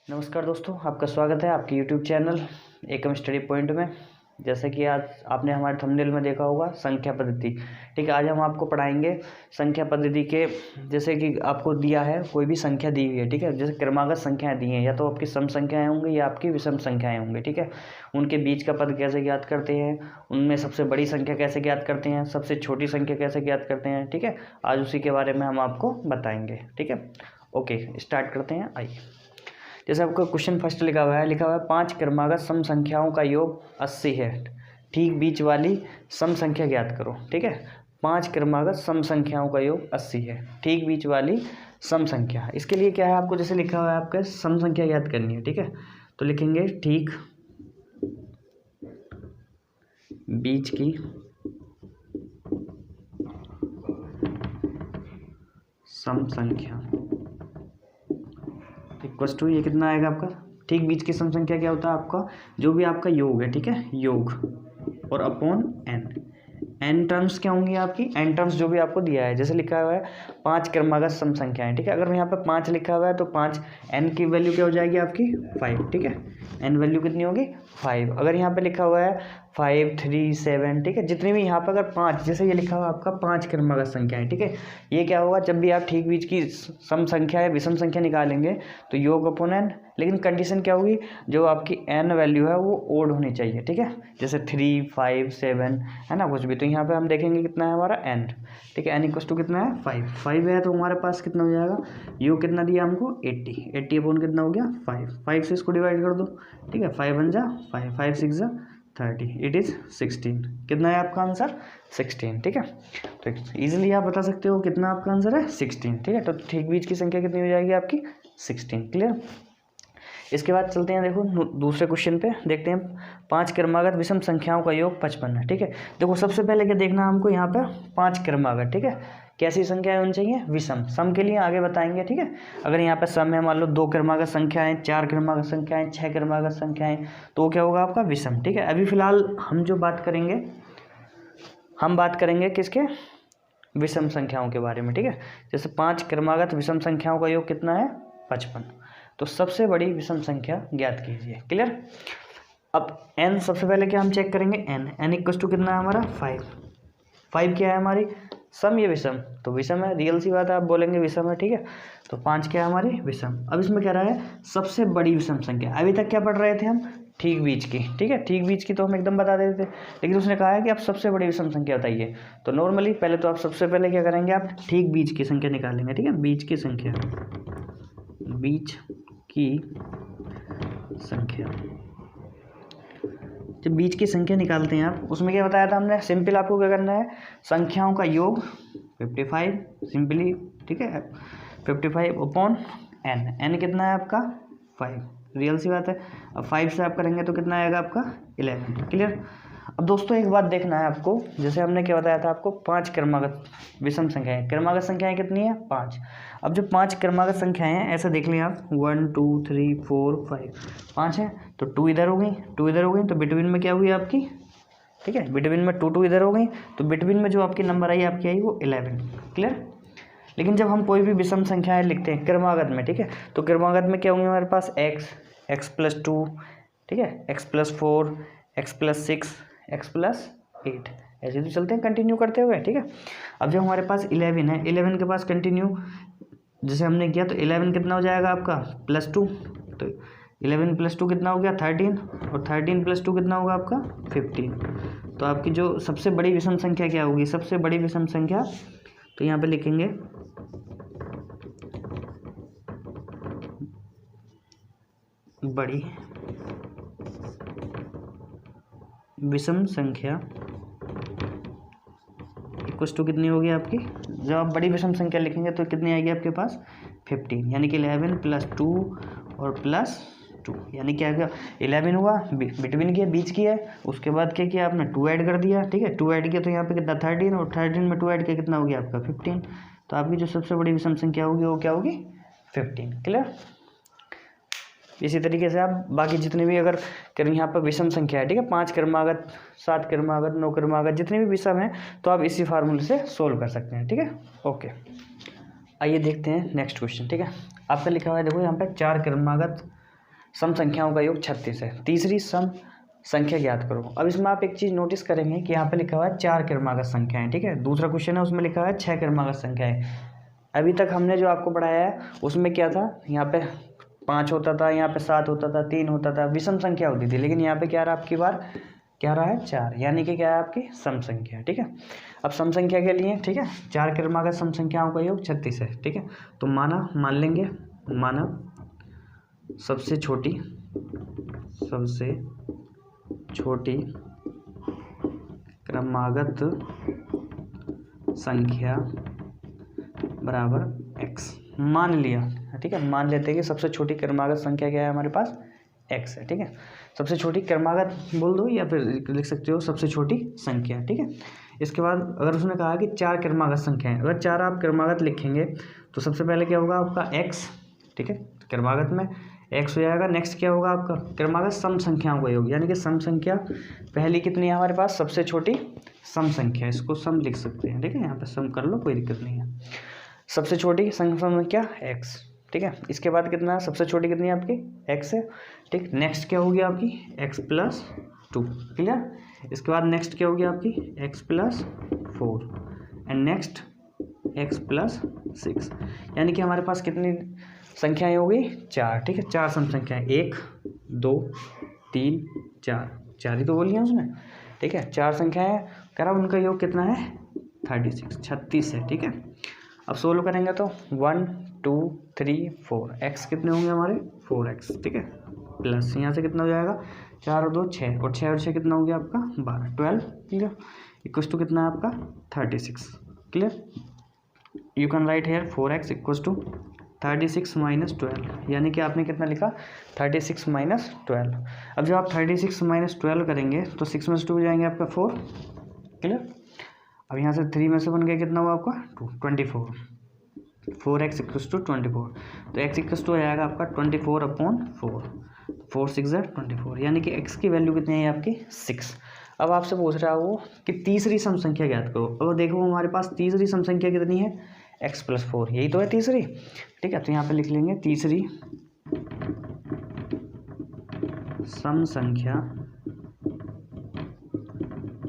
नमस्कार दोस्तों, आपका स्वागत है आपके YouTube चैनल एकम स्टडी पॉइंट में। जैसे कि आज आपने हमारे थंबनेल में देखा होगा संख्या पद्धति। ठीक है, आज हम आपको पढ़ाएंगे संख्या पद्धति के। जैसे कि आपको दिया है कोई भी संख्या दी हुई है, ठीक है, जैसे क्रमागत संख्याएं दी हैं, या तो आपकी सम संख्याएं होंगी या आपकी विषम संख्याएं होंगी। ठीक है, उनके बीच का पद कैसे ज्ञात करते हैं, उनमें सबसे बड़ी संख्या कैसे ज्ञात करते हैं, सबसे छोटी संख्या कैसे ज्ञात करते हैं। ठीक है, आज उसी के बारे में हम आपको बताएंगे। ठीक है, ओके, स्टार्ट करते हैं। आइए, जैसे आपका क्वेश्चन फर्स्ट लिखा हुआ है 5 क्रमागत सम संख्याओं का योग 80 है, ठीक बीच वाली सम संख्या ज्ञात करो। ठीक है, 5 क्रमागत सम संख्याओं का योग 80 है, ठीक बीच वाली सम संख्या। इसके लिए क्या है, आपको जैसे लिखा हुआ है आपका सम संख्या ज्ञात करनी है। ठीक है, तो लिखेंगे ठीक बीच की सम संख्या इक्वल टू, ये कितना आएगा आपका, ठीक बीच की सम संख्या क्या होता है आपका, जो भी आपका योग है। ठीक है, योग और अपॉन एन टर्म्स क्या होंगी आपकी, एन टर्म्स जो भी आपको दिया है। जैसे लिखा हुआ है 5 क्रमागत सम संख्याएं। ठीक है, अगर यहाँ पे 5 लिखा हुआ है तो 5 एन की वैल्यू क्या हो जाएगी आपकी 5। ठीक है, एन वैल्यू कितनी होगी 5। अगर यहाँ पे लिखा हुआ है 5, 3, 7, ठीक है, जितनी भी यहाँ पर अगर 5, जैसे ये लिखा हुआ आपका 5 क्रमागत संख्याएं। ठीक है, ये क्या होगा, जब भी आप ठीक बीच की सम संख्या या विषम संख्या निकालेंगे तो योग अपॉन एन। लेकिन कंडीशन क्या होगी, जो आपकी एन वैल्यू है वो ओड होनी चाहिए। ठीक है, जैसे 3, 5, 7 है ना, कुछ भी। तो यहाँ पे हम देखेंगे कितना है हमारा एन। ठीक है, एन इक्वल टू कितना है 5 है, तो हमारे पास कितना हो जाएगा, योग कितना दिया हमको 80 अपॉन कितना हो गया 5 से इसको डिवाइड कर दो। ठीक है, 5 1 जा 5, 5 6 जा 30, इट इज़ 16। कितना है आपका आंसर 16। ठीक है, तो इजीली आप बता सकते हो कितना आपका आंसर है 16। ठीक है, तो ठीक बीच की संख्या कितनी हो जाएगी आपकी 16। क्लियर। इसके बाद चलते हैं, देखो दूसरे क्वेश्चन पे देखते हैं। 5 क्रमागत विषम संख्याओं का योग 55 है। ठीक है, देखो सबसे पहले क्या देखना है हमको, यहाँ पे 5 क्रमागत। ठीक है, कैसी संख्याएं होनी चाहिए, विषम। सम के लिए आगे बताएंगे। ठीक है, अगर यहाँ पे सम है, मान लो 2 क्रमागत संख्याएं, 4 क्रमागत संख्याएं, 6 क्रमागत संख्याएं, तो क्या होगा आपका विषम। ठीक है, अभी फिलहाल हम जो बात करेंगे, हम बात करेंगे किसके, विषम संख्याओं के बारे में। ठीक है, जैसे 5 क्रमागत विषम संख्याओं का योग कितना है 55, तो सबसे बड़ी विषम संख्या ज्ञात कीजिए। क्लियर। अब n सबसे पहले क्या हम चेक करेंगे, n इक्वल टू कितना है हमारा 5 क्या है हमारी सम, ये विषम, तो विषम है, रियल सी बात है, आप बोलेंगे विषम है। ठीक है, तो 5 क्या है हमारी विषम। अब इसमें कह रहा है सबसे बड़ी विषम संख्या। अभी तक क्या पढ़ रहे थे हम, ठीक बीच की। ठीक है, ठीक बीच की तो हम एकदम बता देते थे, लेकिन उसने कहा है कि आप सबसे बड़ी विषम संख्या बताइए। तो नॉर्मली पहले तो आप सबसे पहले क्या करेंगे, आप ठीक बीच की संख्या निकालेंगे। ठीक है, बीच की संख्या, बीच की संख्या, जब बीच की संख्या निकालते हैं आप, उसमें क्या बताया था हमने, सिंपल आपको क्या करना है, संख्याओं का योग 55 सिंपली। ठीक है, 55 अपॉन एन कितना है आपका 5, रियल सी बात है। अब 5 से आप करेंगे तो कितना आएगा आपका 11। क्लियर। अब दोस्तों एक बात देखना है आपको, जैसे हमने क्या बताया था आपको, 5 क्रमागत विषम संख्याएं, क्रमागत संख्याएं कितनी है 5। अब जो 5 क्रमागत संख्याएं हैं, ऐसा देख लें आप, 1 2 3 4 5, 5 है, तो 2 इधर हो गई, 2 इधर हो गई, तो बिटवीन में क्या हुई आपकी, ठीक है, बिटवीन में 2 इधर हो गई, तो बिटवीन में जो आपकी नंबर आई आपकी आई वो 11। क्लियर। लेकिन जब हम कोई भी विषम संख्याएं लिखते हैं क्रमागत में, ठीक है, तो क्रमागत में क्या होंगे हमारे पास x + 2, ठीक है, x + 4, x + 6, x + 8, ऐसे तो चलते हैं कंटिन्यू करते हुए। ठीक है, अब जब हमारे पास 11 है, 11 के पास कंटिन्यू जैसे हमने किया, तो 11 कितना हो जाएगा आपका +2, तो 11 + 2 कितना हो गया 13, और 13 + 2 कितना होगा आपका 15। तो आपकी जो सबसे बड़ी विषम संख्या क्या होगी, सबसे बड़ी विषम संख्या, तो यहाँ पे लिखेंगे बड़ी विषम संख्या इक्वल टू कितनी होगी आपकी, जब आप बड़ी विषम संख्या लिखेंगे तो कितनी आएगी आपके पास 15, यानी कि 11 + 2 और +2, यानी क्या गया 11 हुआ, बिटवीन की है, बीच की है, उसके बाद क्या किया आपने 2 ऐड कर दिया। ठीक है, 2 ऐड किया तो यहाँ पे कितना 13, और 13 में 2 ऐड किया कितना हो गया आपका 15। तो आपकी जो सबसे बड़ी विषम संख्या होगी वो क्या होगी 15। क्लियर। इसी तरीके से आप बाकी जितने भी अगर यहाँ पर विषम संख्या है, ठीक है, 5 क्रमागत, 7 क्रमागत, 9 क्रमागत, जितने भी विषम हैं, तो आप इसी फार्मूले से सोल्व कर सकते हैं। ठीक है, ओके। आइए देखते हैं नेक्स्ट क्वेश्चन। ठीक है, आपका लिखा हुआ है, देखो यहाँ पे 4 क्रमागत सम संख्याओं का योग 36 है। तीसरी सम संख्या ज्ञात करो। अब इसमें आप एक चीज़ नोटिस करेंगे कि यहाँ पे लिखा हुआ है 4 क्रमागत संख्याएं, ठीक है। दूसरा क्वेश्चन है उसमें लिखा हुआ है 6 क्रमागत संख्याएं। अभी तक हमने जो आपको पढ़ाया है उसमें क्या था, यहाँ पे 5 होता था, यहाँ पे 7 होता था, 3 होता था, विषम संख्या होती थी। लेकिन यहाँ पे क्या रहा आपकी बार, क्या रहा है 4, यानी कि क्या है आपकी सम संख्या, ठीक है। अब सम संख्या के लिए, ठीक है, 4 क्रमागत सम संख्याओं का योग 36 है, ठीक है। तो मान लेंगे, माना सबसे छोटी क्रमागत संख्या बराबर x, मान लिया, ठीक है। मान लेते हैं कि सबसे छोटी क्रमागत संख्या क्या है हमारे पास, x है, ठीक है। सबसे छोटी क्रमागत बोल दो या फिर लिख सकते हो सबसे छोटी संख्या, ठीक है। इसके बाद अगर उसने कहा कि 4 क्रमागत संख्याएं, अगर 4 आप क्रमागत लिखेंगे तो सबसे पहले क्या होगा आपका x, ठीक है, क्रमागत में x हो जाएगा। नेक्स्ट क्या होगा आपका क्रमागत सम संख्याओं का योग, यानी कि सम संख्या पहली कितनी है हमारे पास, सबसे छोटी सम संख्या, इसको सम लिख सकते हैं, ठीक है। यहाँ पे सम कर लो, कोई दिक्कत नहीं है। सबसे छोटी सम संख्या x, ठीक है। इसके बाद कितना है, सबसे छोटी कितनी है आपकी x है, ठीक। नेक्स्ट क्या होगी आपकी x प्लस 2, क्लियर। इसके बाद नेक्स्ट क्या होगी आपकी x plus 4 and next x plus 6, यानी कि हमारे पास कितनी संख्याएं हो गई, 4, ठीक है। 4 सम संख्याएं, 1 2 3 4, 4 ही तो बोली है उसने, ठीक है। 4 संख्याएं कह रहा हूँ, उनका योग कितना है 36 है, ठीक है। अब सोल्व करेंगे तो 1 2 3 4, x कितने होंगे हमारे 4x, ठीक है। प्लस यहाँ से कितना हो जाएगा 4 और 2 6, और 6 और 6 कितना हो गया आपका 12, 12, क्लियर। इक्वल्स टू कितना है आपका 36, clear. You can write here 4x equals to 36 minus 12, यानी कि आपने कितना लिखा 36 माइनस 12। अब जब आप 36 माइनस 12 करेंगे तो 6 में से 2 हो जाएंगे आपका 4, क्लियर। अब यहाँ से 3 में से बन गया कितना हुआ आपका 2, 24, 4x इक्वल्स टू 24, तो x इक्वल्स टू हो जाएगा आपका 24/4, 4 6 24, यानी कि x की वैल्यू कितनी है आपकी 6। अब आपसे पूछ रहा है वो कि तीसरी सम संख्या ज्ञात करो। अब देखो हमारे पास तीसरी सम संख्या कितनी है x प्लस 4, यही तो है तीसरी, ठीक है। तो यहाँ पे लिख लेंगे तीसरी सम संख्या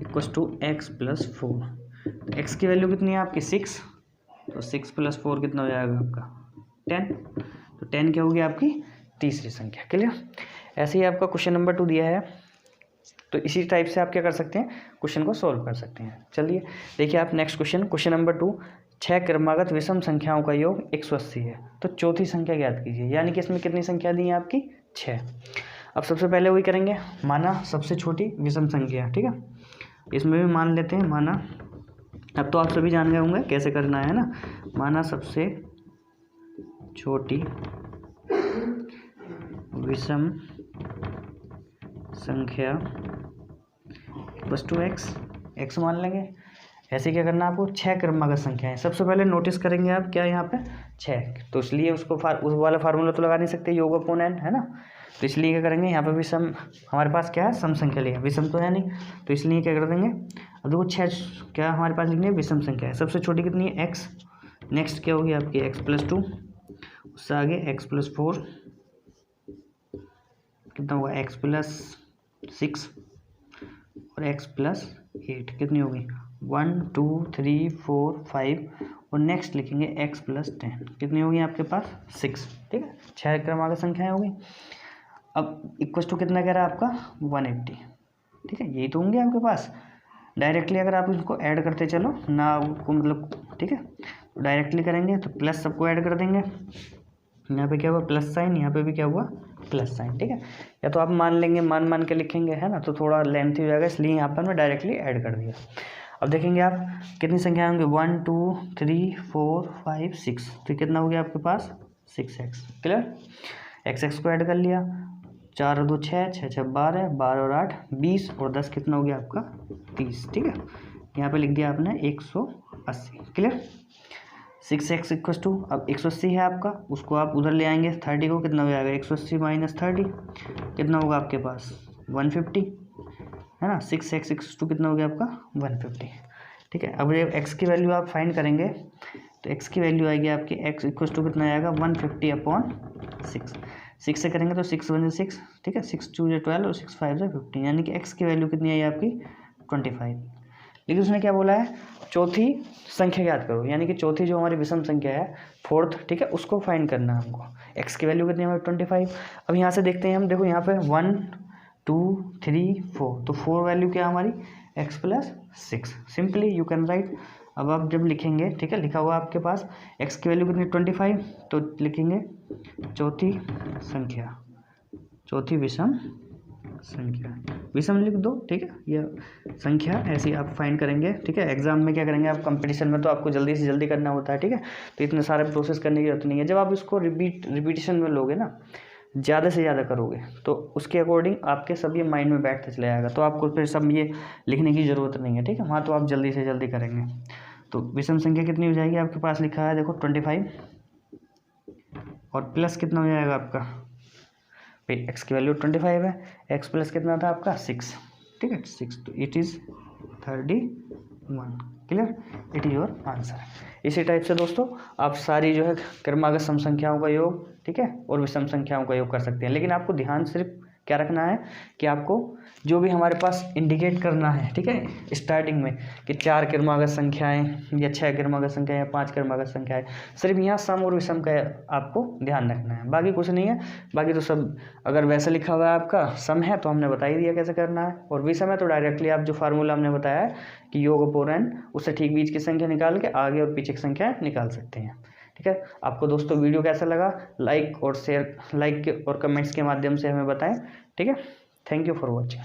इक्वल्स टू x प्लस 4। तो x की वैल्यू कितनी है आपकी 6, तो 6 प्लस 4 कितना हो जाएगा आपका 10, तो 10 क्या होगी आपकी तीसरी संख्या, क्लियर। ऐसे ही आपका क्वेश्चन नंबर 2 दिया है, तो इसी टाइप से आप क्या कर सकते हैं, क्वेश्चन को सॉल्व कर सकते हैं। चलिए देखिए आप नेक्स्ट क्वेश्चन नंबर 2, 6 क्रमागत विषम संख्याओं का योग 180 है, तो चौथी संख्या ज्ञात कीजिए, यानी कि इसमें कितनी संख्या दी है आपकी 6। अब सबसे पहले वही करेंगे, माना सबसे छोटी विषम संख्या, ठीक है। इसमें भी मान लेते हैं, माना, अब तो आप सभी जान गए होंगे कैसे करना है ना। माना सबसे छोटी विषम संख्या बस 2x मान लेंगे। ऐसे क्या करना है आपको, 6 क्रमागत संख्याएं। सबसे पहले नोटिस करेंगे आप क्या यहाँ पे 6, तो इसलिए उसको उस वाला फार्मूला तो लगा नहीं सकते, योग अपॉन n, है ना। तो इसलिए क्या करेंगे, यहाँ पे भी सम, हमारे पास क्या है सम संख्या लिया, विषम तो है नहीं, तो इसलिए क्या कर देंगे। अब देखो 6 क्या हमारे पास लिखनी है विषम संख्या है। सबसे छोटी कितनी है x, नेक्स्ट क्या होगी आपकी x प्लस 2, उससे आगे x प्लस 4, कितना होगा x प्लस 6 और x प्लस 8, कितनी होगी 1 2 3 4 5, और नेक्स्ट लिखेंगे x प्लस 10, कितनी होगी आपके पास 6, ठीक है। 6 क्रमागत संख्याएं होगी। अब इक्वल टू कितना कह रहा है आपका 180, ठीक है। यही तो होंगे आपके पास। डायरेक्टली अगर आप इसको ऐड करते चलो ना आपको, मतलब ठीक है, तो डायरेक्टली करेंगे तो प्लस सबको ऐड कर देंगे, यहाँ पे क्या हुआ प्लस साइन, यहाँ पे भी क्या हुआ प्लस साइन, ठीक है। या तो आप मान लेंगे, मान के लिखेंगे, है ना, तो थोड़ा लेंथी हो जाएगा, इसलिए यहाँ पर मैं डायरेक्टली ऐड कर दिया। अब देखेंगे आप कितनी संख्या होंगी 1 2 3 4 5 6, तो कितना हो गया आपके पास 6x, क्लियर। x को ऐड कर लिया, 4 और 2 6, 6 6 12, 12 और 8 20, और 10 कितना हो गया आपका 30, ठीक है। यहाँ पे लिख दिया आपने 180, क्लियर। 6x इक्वस टू, अब 180 है आपका, उसको आप उधर ले आएंगे 30 को, कितना हो जाएगा 180 माइनस 30, कितना होगा आपके पास 150, है ना। 6x इक्वस टू कितना हो गया आपका 150, ठीक है। अब ये x की वैल्यू आप फाइंड करेंगे तो x की वैल्यू आएगी आपकी x इक्वस टू कितना आएगा 150/6, 6 से करेंगे तो 6 1 6, ठीक है, 6 2 12 और 6 5 15, यानी कि x की वैल्यू कितनी आई आपकी 25। लेकिन उसने क्या बोला है, चौथी संख्या ज्ञात करो, यानी कि चौथी जो हमारी विषम संख्या है फोर्थ, ठीक है, उसको फाइंड करना है हमको। x की वैल्यू कितनी है 25। अब यहाँ से देखते हैं हम, देखो यहाँ पे 1 2 3 4, तो 4 वैल्यू क्या हमारी x + 6, simply you can right. अब आप जब लिखेंगे, ठीक है, लिखा हुआ आपके पास x की वैल्यू कितनी 25, तो लिखेंगे चौथी संख्या, चौथी विषम संख्या, विषम लिख दो, ठीक है, यह संख्या ऐसी आप फाइंड करेंगे, ठीक है। एग्जाम में क्या करेंगे आप, कंपटीशन में तो आपको जल्दी से जल्दी करना होता है, ठीक है, तो इतने सारे प्रोसेस करने की जरूरत नहीं है। जब आप इसको रिपीटिशन में लोगे ना, ज़्यादा से ज़्यादा करोगे, तो उसके अकॉर्डिंग आपके सब ये माइंड में बैठते चले जाएगा, तो आपको फिर सब ये लिखने की ज़रूरत नहीं है, ठीक है, वहाँ तो आप जल्दी से जल्दी करेंगे। तो विषम संख्या कितनी हो जाएगी आपके पास लिखा है, देखो 25 और प्लस कितना हो जाएगा आपका, भाई x की वैल्यू 25 है, x प्लस कितना था आपका 6, ठीक है 6, तो it is 31, clear, it is your answer. इसी टाइप से दोस्तों आप सारी जो है क्रमागत सम संख्याओं का योग, ठीक है, और विषम संख्याओं का योग कर सकते हैं। लेकिन आपको ध्यान सिर्फ क्या रखना है कि आपको जो भी हमारे पास इंडिकेट करना है, ठीक है, स्टार्टिंग में कि 4 क्रमागत संख्याएं या 6 क्रमागत संख्याएं या 5 क्रमागत संख्याएं, सिर्फ यहाँ सम और विषम का आपको ध्यान रखना है, बाकी कुछ नहीं है। बाकी तो सब अगर वैसे लिखा हुआ है आपका सम है तो हमने बता ही दिया कैसे करना है, और विषम है तो डायरेक्टली आप जो फार्मूला हमने बताया है कि योग अपोन n, उससे ठीक बीच की संख्या निकाल के आगे और पीछे की संख्या निकाल सकते हैं, ठीक है। आपको दोस्तों वीडियो कैसा लगा, लाइक और शेयर, लाइक और कमेंट्स के माध्यम से हमें बताएं, ठीक है। Thank you for watching.